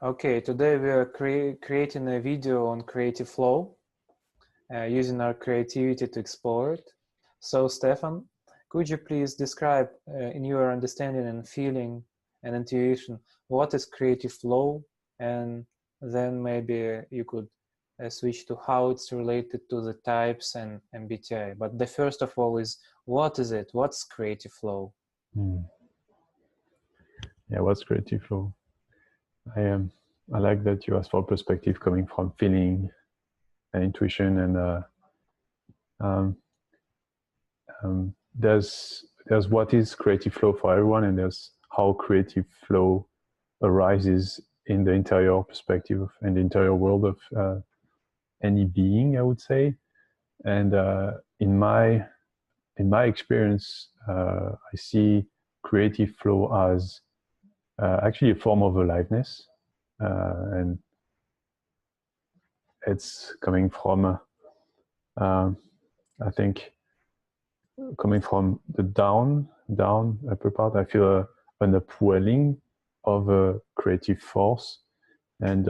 Okay, today we are creating a video on creative flow, using our creativity to explore it. So, Stefan, could you please describe, in your understanding and feeling and intuition, what is creative flow, and then maybe you could switch to how it's related to the types and MBTI. But the first of all is, what is it? What's creative flow? Yeah, what's creative flow? I like that you asked for perspective coming from feeling and intuition, and there's what is creative flow for everyone, and there's how creative flow arises in the interior perspective and the interior world of any being, I would say. And in my experience, I see creative flow as actually a form of aliveness, and it's coming from I think coming from the down upper part. I feel an upwelling of a creative force, and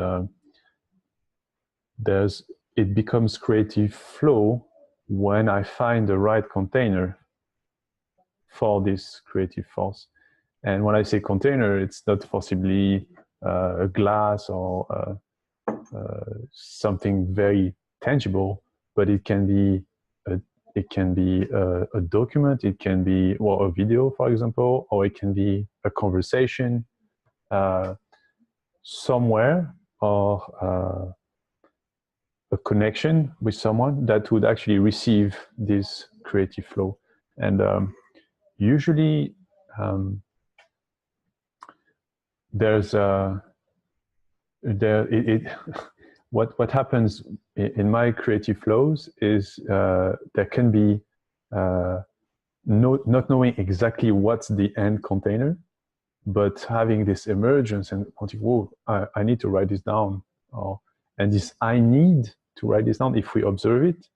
it becomes creative flow when I find the right container for this creative force. And when I say container, it's not possibly a glass or something very tangible, but it can be a document, it can be a video, for example, or it can be a conversation somewhere, or a connection with someone that would actually receive this creative flow. And usually there's what happens in my creative flows is there can be not knowing exactly what's the end container, but having this emergence and wanting, whoa, I need to write this down, and this I need to write this down. If we observe it,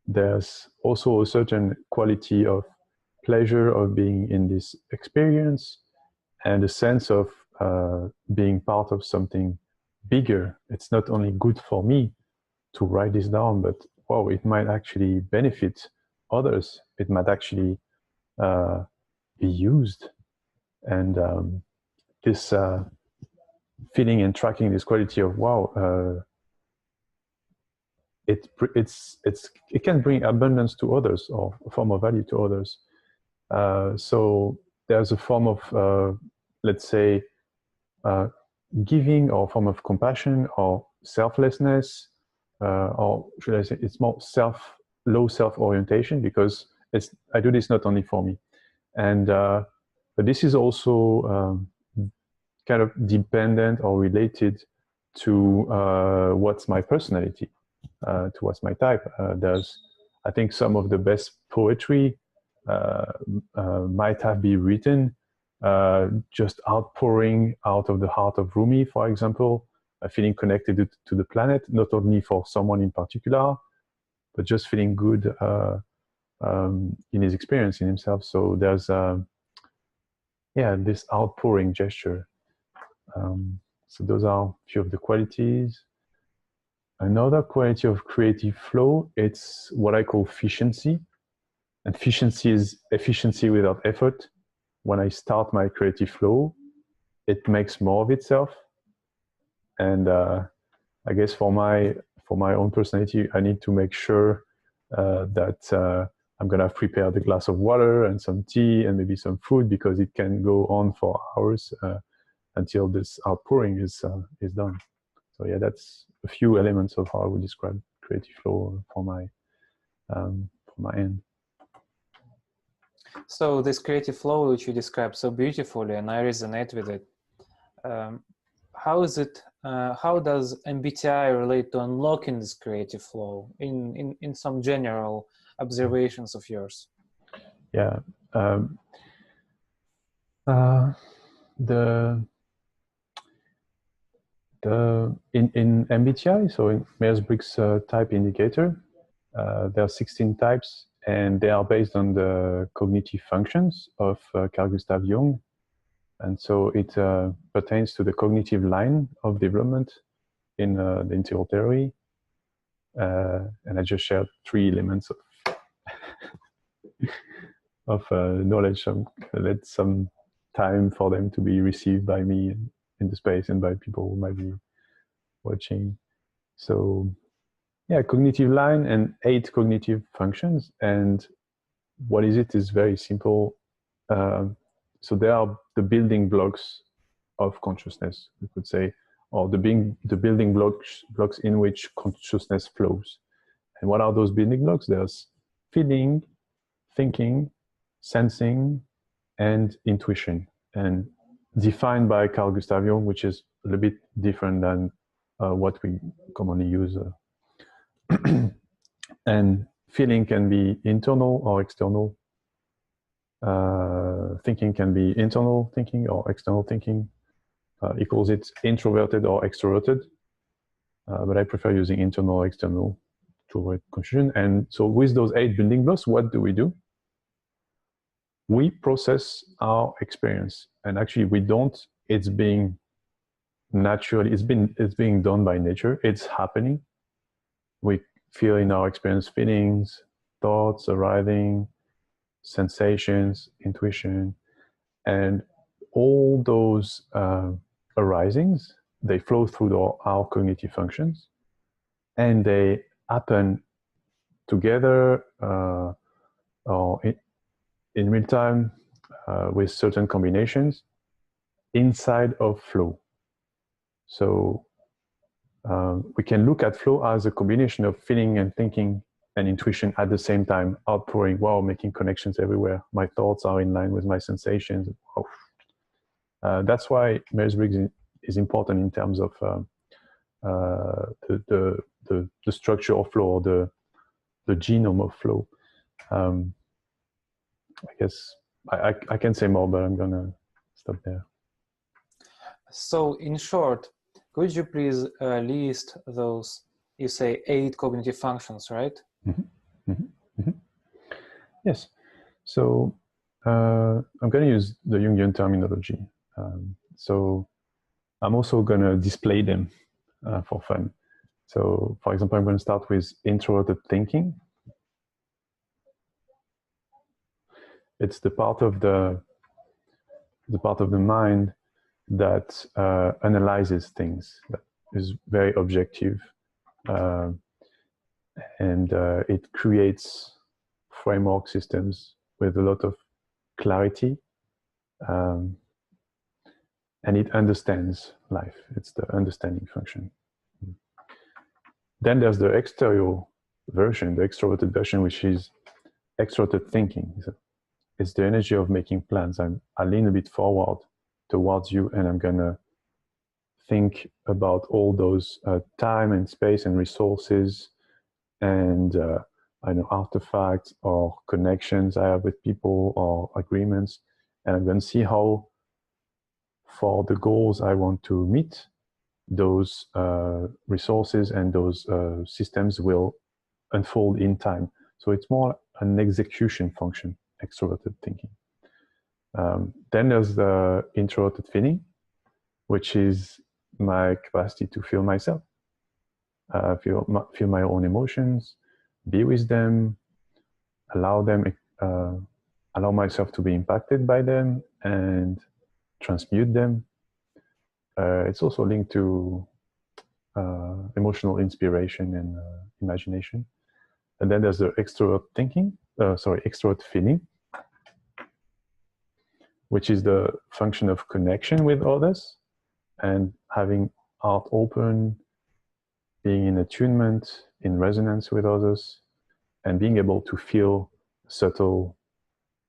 there's also a certain quality of pleasure of being in this experience, and a sense of being part of something bigger. It's not only good for me to write this down, but wow, it might actually benefit others. It might actually be used. And this feeling and tracking this quality of wow, it can bring abundance to others, or a form of value to others. So there's a form of let's say giving, or form of compassion or selflessness, or should I say it's more low self-orientation, because I do this not only for me. And but this is also kind of dependent or related to what's my personality, to what's my type. There's, I think, some of the best poetry might have been written just outpouring out of the heart of Rumi, for example, feeling connected to the planet, not only for someone in particular, but just feeling good in his experience, in himself. So there's this outpouring gesture. So those are a few of the qualities. Another quality of creative flow, it's what I call efficiency. And efficiency is efficiency without effort. When I start my creative flow, it makes more of itself. And I guess for my own personality, I need to make sure that I'm gonna have prepared a glass of water and some tea and maybe some food, because it can go on for hours until this outpouring is done. So yeah, that's a few elements of how I would describe creative flow for my end. So this creative flow which you described so beautifully, and I resonate with it. How is it? How does MBTI relate to unlocking this creative flow in some general observations of yours? Yeah, in MBTI, so in Myers-Briggs type indicator, there are 16 types, and they are based on the cognitive functions of Carl Gustav Jung. And so it pertains to the cognitive line of development in the integral theory. And I just shared 3 elements of knowledge. Let some time for them to be received by me in the space and by people who might be watching. So yeah, cognitive line and 8 cognitive functions. And what is it is very simple. So they are the building blocks of consciousness, we could say, or the building blocks in which consciousness flows. And what are those building blocks? There's feeling, thinking, sensing, and intuition. And defined by Carl Gustav Jung, which is a little bit different than what we commonly use. And feeling can be internal or external. Thinking can be internal thinking or external thinking. He calls it introverted or extroverted, but I prefer using internal or external to avoid confusion. And so with those 8 building blocks, what do? We process our experience, and actually we don't. It's being naturally. It's being done by nature. It's happening. We feel in our experience feelings, thoughts arriving, sensations, intuition, and all those arisings, they flow through our cognitive functions, and they happen together or in real time with certain combinations inside of flow. So we can look at flow as a combination of feeling and thinking and intuition at the same time, outpouring, wow, making connections everywhere. My thoughts are in line with my sensations. Oh. That's why Myers-Briggs is important in terms of the structure of flow, or the genome of flow. I guess I can say more, but I'm gonna stop there. So in short, could you please list those, you say 8 cognitive functions, right? Mm-hmm. Mm-hmm. Mm-hmm. Yes. So I'm going to use the Jungian terminology. So I'm also going to display them for fun. So for example, I'm going to start with introverted thinking. It's the part of the mind that analyzes things, that is very objective, and it creates framework systems with a lot of clarity, and it understands life. It's the understanding function. Then there's the exterior version, the extroverted version, which is extroverted thinking. It's the energy of making plans. I lean a bit forward towards you, and I'm gonna think about all those time and space and resources and I know artifacts or connections I have with people or agreements, and I'm going to see how, for the goals I want to meet, those resources and those systems will unfold in time. So it's more an execution function, extroverted thinking. Then there's the introverted feeling, which is my capacity to feel myself, feel my own emotions, be with them, allow myself to be impacted by them and transmute them. It's also linked to emotional inspiration and imagination. And then there's the extrovert feeling, which is the function of connection with others and having heart open, being in attunement, in resonance with others, and being able to feel subtle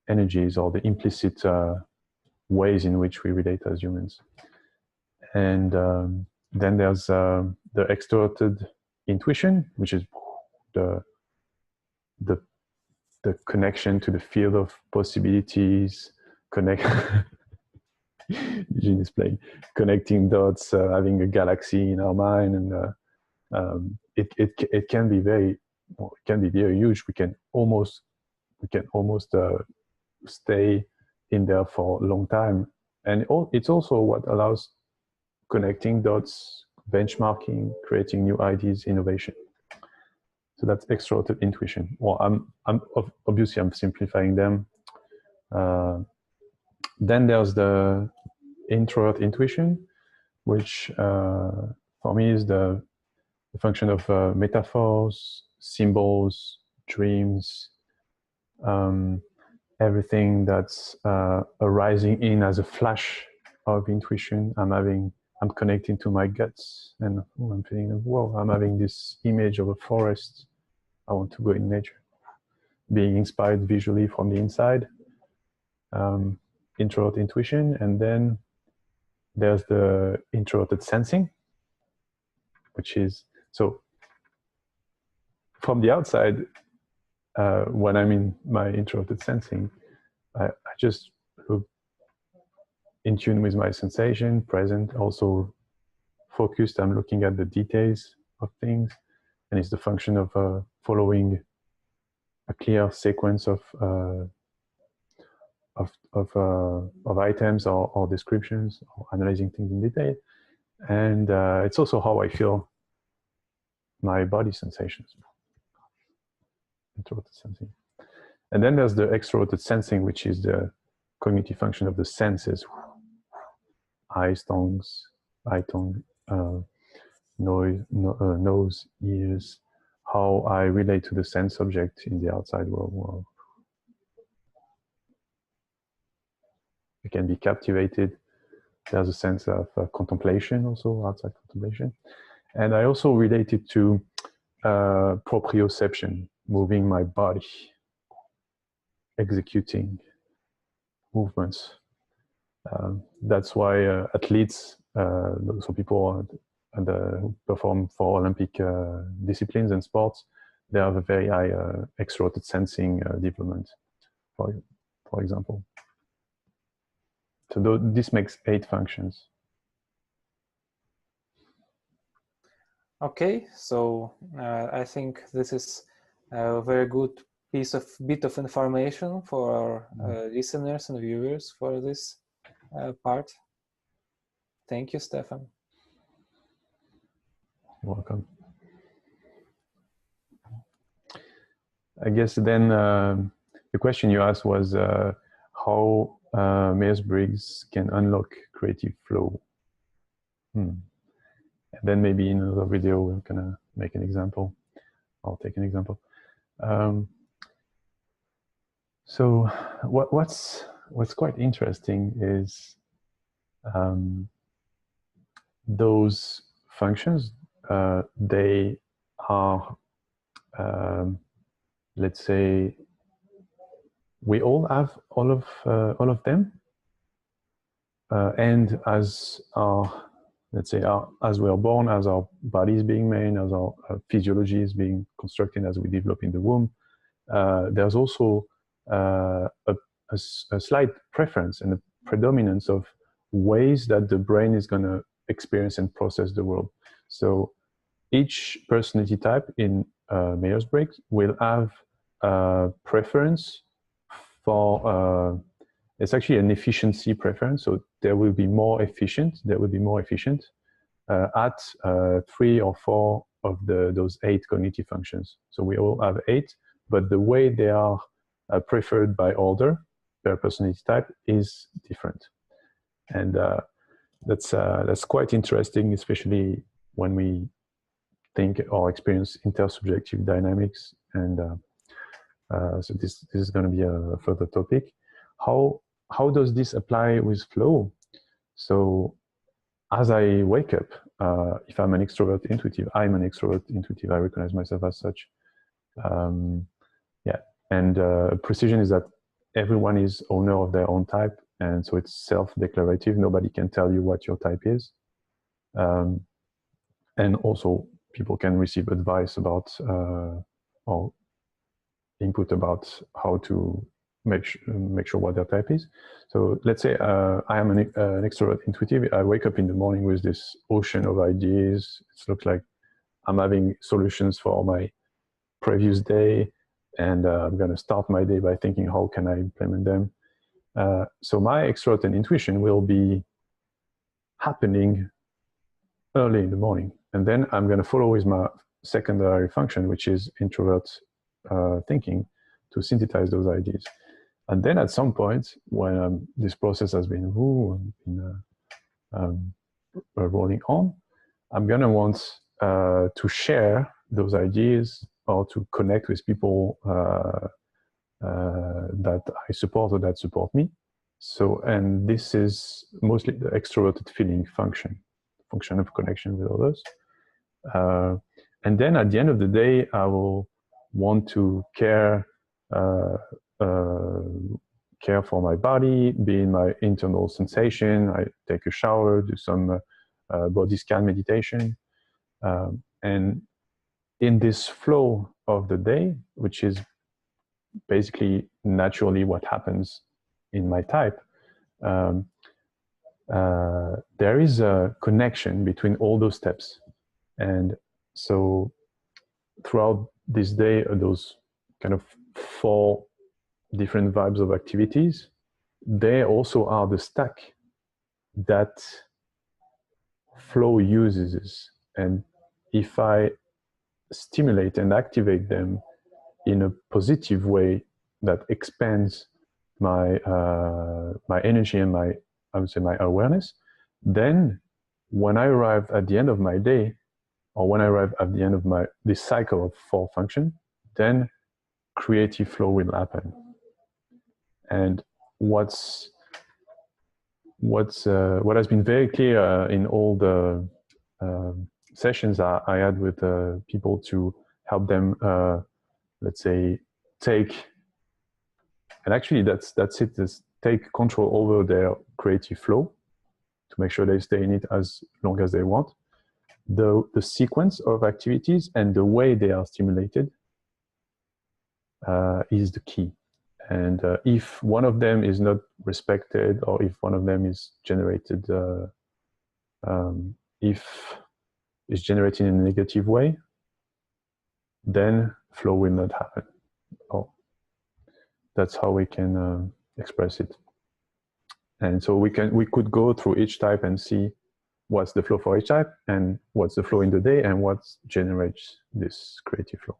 energies or the implicit ways in which we relate as humans. And then there's the extroverted intuition, which is the connection to the field of possibilities, Eugene is playing, connecting dots, having a galaxy in our mind, and it can be very huge. We can almost stay in there for a long time And it's also what allows connecting dots, benchmarking, creating new ideas, innovation. So that's extroverted intuition. Well, obviously I'm simplifying them. Then there's the introvert intuition, which for me is the function of metaphors, symbols, dreams, everything that's arising in as a flash of intuition. I'm connecting to my guts, and I'm feeling, whoa, I'm having this image of a forest. I want to go in nature. Being inspired visually from the inside. Introvert intuition, and then there's the introverted sensing, which is, so from the outside, when I'm in my introverted sensing, I just look in tune with my sensation, present, also focused. I'm looking at the details of things, and it's the function of following a clear sequence of items or descriptions, or analyzing things in detail. And it's also how I feel my body sensations. Introverted sensing. And then there's the extroverted sensing, which is the cognitive function of the senses. Eyes, eye, tongue, nose, ears, how I relate to the sense object in the outside world. You can be captivated. There's a sense of contemplation also, outside contemplation. And I also relate it to proprioception, moving my body, executing movements. That's why athletes, so people who perform for Olympic disciplines and sports, they have a very high extroverted sensing development, for example. So this makes 8 functions. Okay, so I think this is a very good bit of information for our listeners and viewers for this part. Thank you, Stéphane. You're welcome. I guess then the question you asked was how Myers-Briggs can unlock creative flow. And then maybe in another video we're gonna make an example. I'll take an example. So what's quite interesting is those functions. They are, let's say, we all have all of them, and as our, let's say, as we are born, as our body is being made, as our physiology is being constructed, as we develop in the womb, there's also a slight preference and a predominance of ways that the brain is going to experience and process the world. So each personality type in Myers-Briggs will have a preference for, it's actually an efficiency preference. So there will be more efficient at 3 or 4 of those 8 cognitive functions. So we all have 8, but the way they are preferred by order per personality type is different. And that's quite interesting, especially when we think or experience intersubjective dynamics. And so this is going to be a further topic. How does this apply with flow? So as I wake up, if I'm an extrovert intuitive, I'm an extrovert intuitive. I recognize myself as such. Yeah, and precision is that everyone is owner of their own type, and so it's self-declarative. Nobody can tell you what your type is. And also, people can receive advice about or input about how to make sure what their type is. So let's say I am an extrovert intuitive. I wake up in the morning with this ocean of ideas. It looks like I'm having solutions for my previous day, and I'm going to start my day by thinking, how can I implement them? So my extroverted intuition will be happening early in the morning. And then I'm going to follow with my secondary function, which is introvert thinking, to synthesize those ideas. And then at some point, when this process has been rolling on, I'm going to want to share those ideas or to connect with people that I support or that support me. So, and this is mostly the extroverted feeling function of connection with others. And then at the end of the day, I will want to care for my body, be in my internal sensation. I take a shower, do some body scan meditation. And in this flow of the day, which is basically naturally what happens in my type, there is a connection between all those steps. And so throughout this day, those kind of 4 different vibes of activities, they also are the stack that flow uses. And if I stimulate and activate them in a positive way that expands my my energy and my, I would say, my awareness, then when I arrive at the end of my day, or when I arrive at the end of this cycle of 4 function, then creative flow will happen. And what has been very clear in all the sessions I had with people to help them, let's say, and actually that's it, is take control over their creative flow to make sure they stay in it as long as they want. The sequence of activities and the way they are stimulated is the key. And if one of them is not respected, or if one of them is generated, if it's generated in a negative way, then flow will not happen. Oh, that's how we can express it. And so we could go through each type and see what's the flow for each type, and what's the flow in the day, and what generates this creative flow.